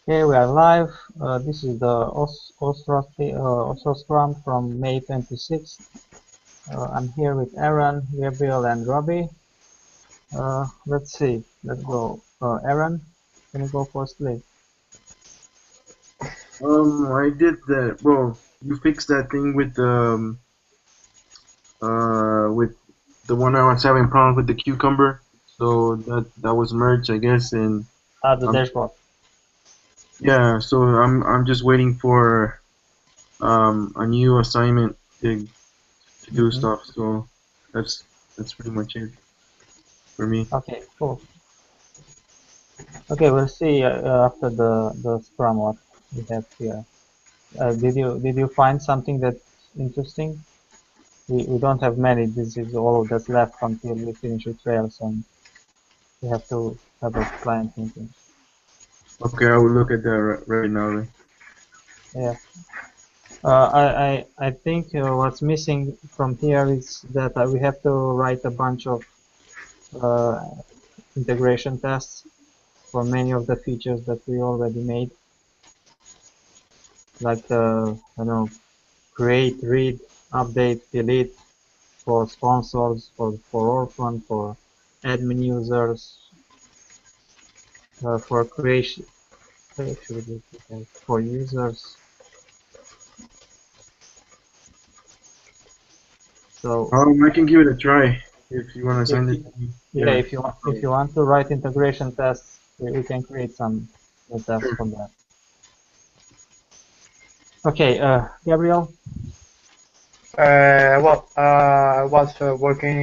Okay, we are live. This is the OSRA Scrum from May 26th. I'm here with Aaron, Gabriel, and Robbie. Let's see. Let's go. Aaron, can you go first, please? I did that. Well, you fixed that thing with the one I was having problems with the cucumber. So that was merged, I guess, and The um, dashboard. yeah. So I'm just waiting for a new assignment to do Mm-hmm. stuff. So that's that's pretty much it for me. Okay, cool. Okay, we'll see after the Scrum what we have here. Did you find something that's interesting? We don't have many. This is all that's left until we finish with Rails, and we have to have a client meeting. Okay, I will look at that right now. Then. Yeah. I think what's missing from here is that we have to write a bunch of uh, integration tests for many of the features that we already made, like I don't know, create, read, update, delete for sponsors, for orphan, for admin users, for creation, for users. So I can give it a try if you want to if send it you, to me. yeah, Yeah. if you want to write integration tests, we can create some tests Sure. for that. Okay, Gabriel. I was working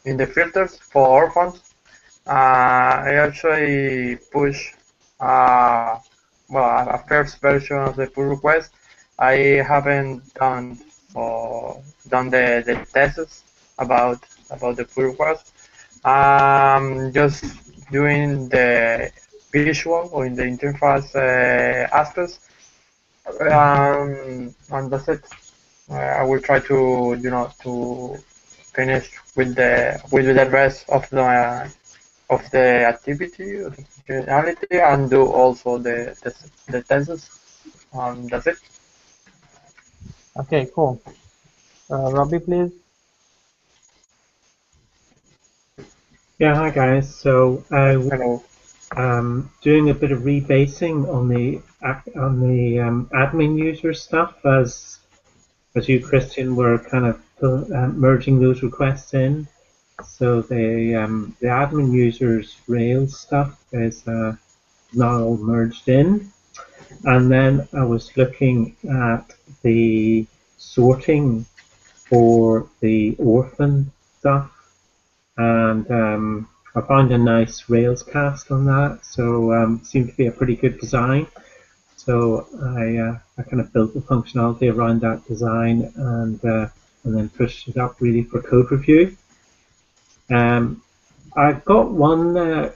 in the filters for orphans. I actually push uh, a first version of the pull request. I haven't done the tests about the pull request. Just doing the visual or in the interface aspects, and that's it. I will try to finish with the rest of the activity of the functionality and do also the tests. That's it. Okay, cool. Robbie, please. Yeah, hi guys. So I was Hello. doing a bit of rebasing on the admin user stuff as you, Christian, were kind of merging those requests in. So the admin users Rails stuff is now all merged in, and then I was looking at the sorting for the orphan stuff, and I found a nice Rails cast on that, so seemed to be a pretty good design. So I kind of built the functionality around that design and then pushed it up really for code review. I've got one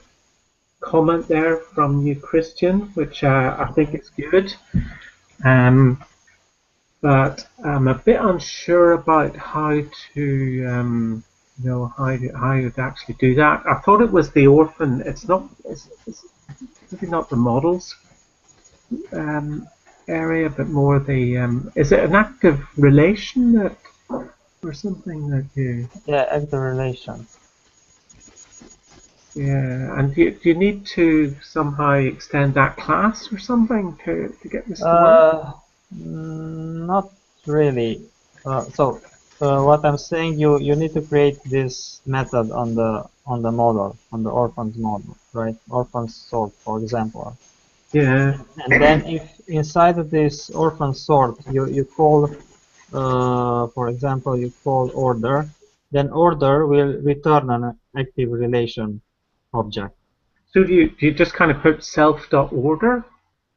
comment there from you, Christian, which I think is good. But I'm a bit unsure about how to, how you'd actually do that. I thought it was the orphan. It's not. It's maybe not the models area, but more the. Is it an active relation that, or something that you? Yeah, active relation. Yeah, and do you need to somehow extend that class or something to get this to work? Not really. What I'm saying, you need to create this method on the model, on the orphans model, right? Orphans sort, for example. Yeah. And then if inside of this orphan sort you call, for example, you call order, then order will return an active relation object. So do you just kind of put self.order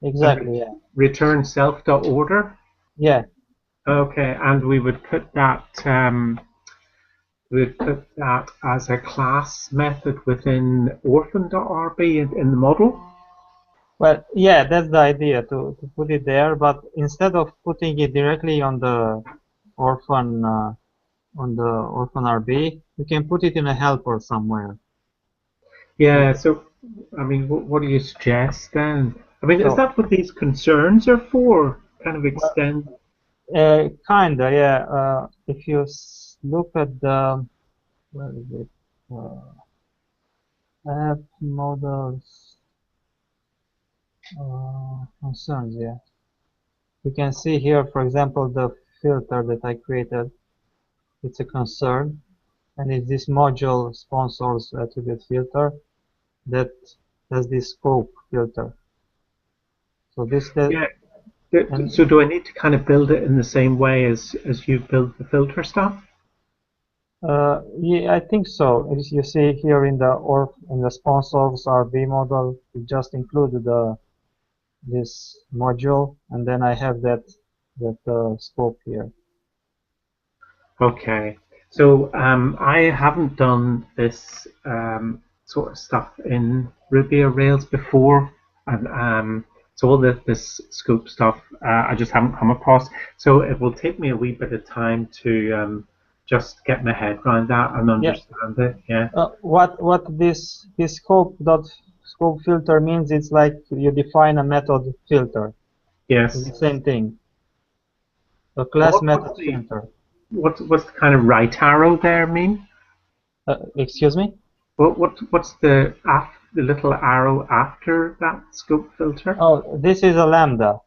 and Exactly, yeah. return self.order? Yeah, Okay, and we would put that as a class method within orphan.rb in the model. well, yeah, that's the idea to put it there, but instead of putting it directly orphan on the orphan RB, you can put it in a helper somewhere. Yeah. So, I mean, what do you suggest then? I mean, is So, that what these concerns are for? Kind of extend. kinda, yeah. If you look at the, where is it? App models, concerns, yeah. You can see here, for example, the filter that I created. It's a concern, and it's this module sponsors attribute filter that has this scope filter. So this that Yeah. and So do I need to kind of build it in the same way as you build the filter stuff? yeah, I think so. As you see here in the sponsors RV model, we just included this module, and then I have that scope here. Okay. So I haven't done this sort of stuff in Ruby or Rails before, and so all this scope stuff I just haven't come across. So it will take me a wee bit of time to just get my head around that and Yeah. understand it. Yeah. What this scope filter means? It's like you define a method filter. It's Yes. the same thing. A And class method what's the filter. what's the kind of right arrow there mean? Excuse me? What's the little arrow after that scope filter? Oh, this is a lambda.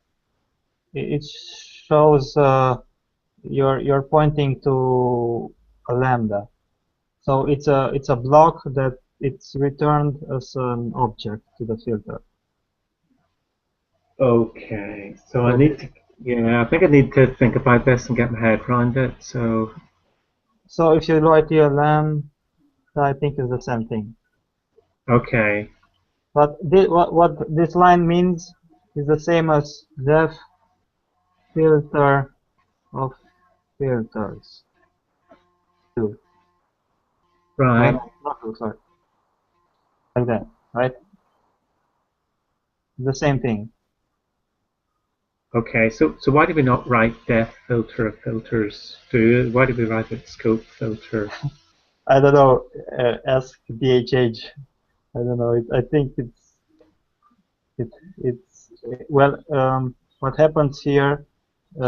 It shows you're pointing to a lambda. So it's a block that it's returned as an object to the filter. Okay, so I So need to, yeah, I think I need to think about this and get my head around it. So, if you write here lamb, I think it's the same thing. okay, But what this line means is the same as def filter of filters. Two. No, right, no, not two, sorry. Like that, right? The same thing. okay. So why do we not write def filter of filters? Why do we write it scope filter? I don't know. Ask DHH. I don't know. I think it's well. What happens here?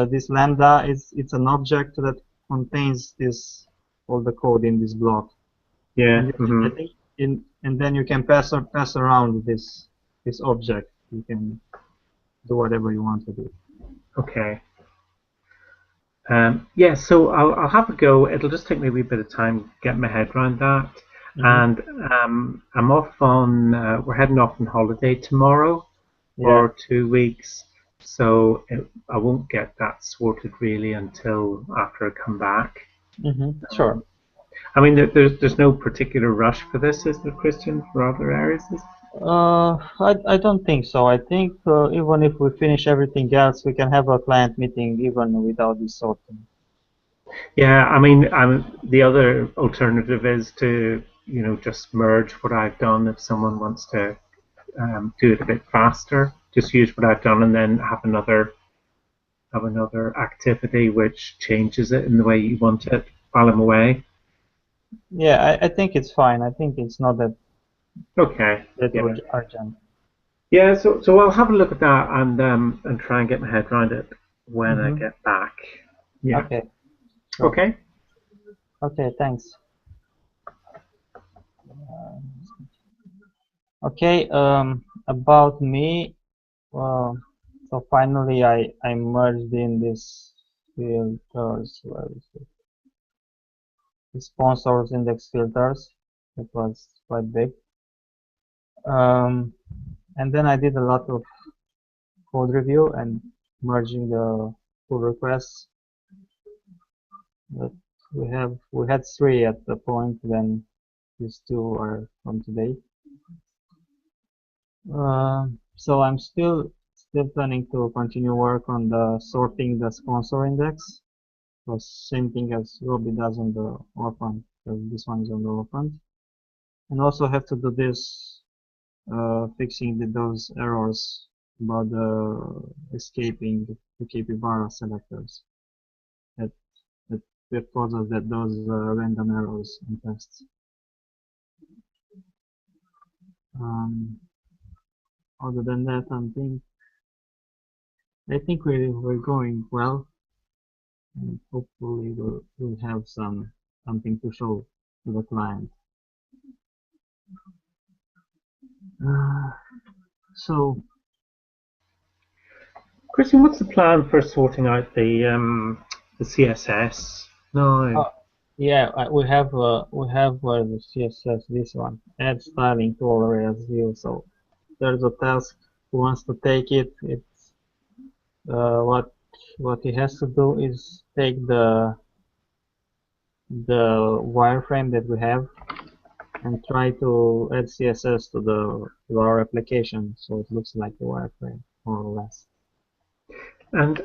This lambda it's an object that contains this all the code in this block, Yeah, and I mm-hmm. think and then you can pass around this object. You can do whatever you want to do. Okay. Yeah, so I'll have a go. It'll just take me a wee bit of time to get my head around that. Hmm. And I'm off on, we're heading off on holiday tomorrow Yeah. for 2 weeks. So I won't get that sorted really until after I come back. Sure. I mean, there's no particular rush for this, is there, Christian, for other areas? I don't think so. I think even if we finish everything else, we can have a client meeting even without this sorting. Yeah, I mean, the other alternative is to, just merge what I've done if someone wants to do it a bit faster. Just use what I've done and then have another activity which changes it in the way you want it while I'm away. Yeah, I think it's fine. I think it's not Okay. that Yeah. urgent. Yeah. So I'll have a look at that and try and get my head around it when I Mm-hmm. get back. Yeah. Okay. Sure. Okay. Okay. Thanks. Okay. About me. So finally, I merged in this filters. Where is it? The sponsors index filters. It was quite big. And then I did a lot of code review and merging the pull requests. But we had three at the point when these two are from today. So I'm still planning to continue work on the sorting the sponsor index. So same thing as Ruby does on the orphan. So this one is on the orphan. And also have to do this fixing those errors about the escaping the capybara selectors that that causes those random errors in tests. Um, other than that, I think we're going well, and hopefully we'll have something to show to the client. So Christian, what's the plan for sorting out the CSS? No. yeah, we have the CSS, this one, add styling to all areas view. So there's a task who wants to take it. It's what he has to do is take the wireframe that we have and try to add CSS to our application so it looks like a wireframe more or less. And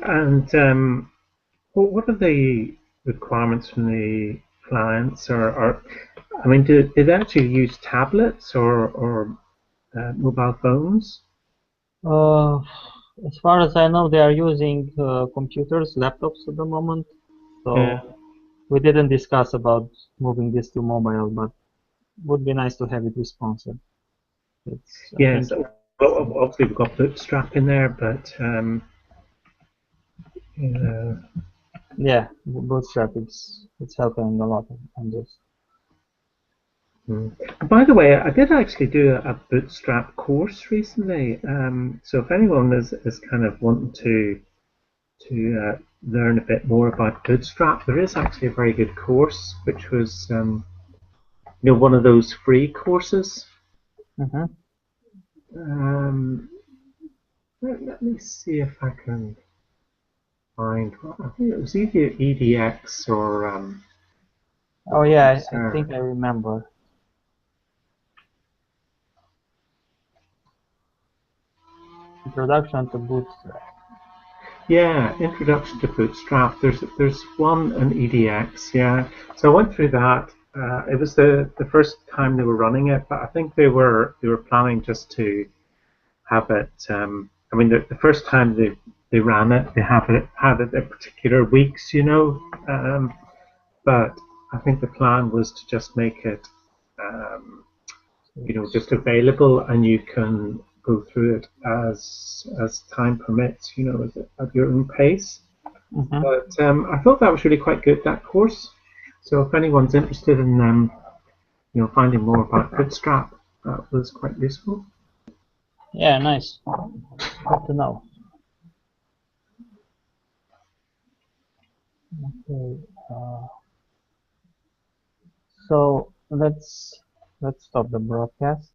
what are the requirements from the clients? Or I mean, do they actually use tablets or mobile phones? As far as I know, they are using computers, laptops at the moment. So Yeah. we didn't discuss about moving this to mobile, but would be nice to have it responsive. I Yes. think, Well, obviously we've got Bootstrap in there, but you know, yeah, Bootstrap it's helping a lot on this. By the way, I did actually do a Bootstrap course recently. So if anyone is kind of wanting to learn a bit more about Bootstrap, there is actually a very good course, which was one of those free courses. Mm-hmm. Um, let me see if I can find. I think it was either EDX or Oh yeah, I OSRA. think I remember. Introduction to Bootstrap. Yeah, Introduction to Bootstrap. There's one in EDX. Yeah, so I went through that. It was the first time they were running it, but I think they were planning just to have it. I mean, the first time they ran it, they had it at particular weeks, but I think the plan was to just make it, just available, and you can go through it as time permits, at your own pace. Mm-hmm. But I thought that was really quite good, that course. So if anyone's interested in finding more about Bootstrap, that was quite useful. Yeah, nice. Good to know. Okay. So let's stop the broadcast.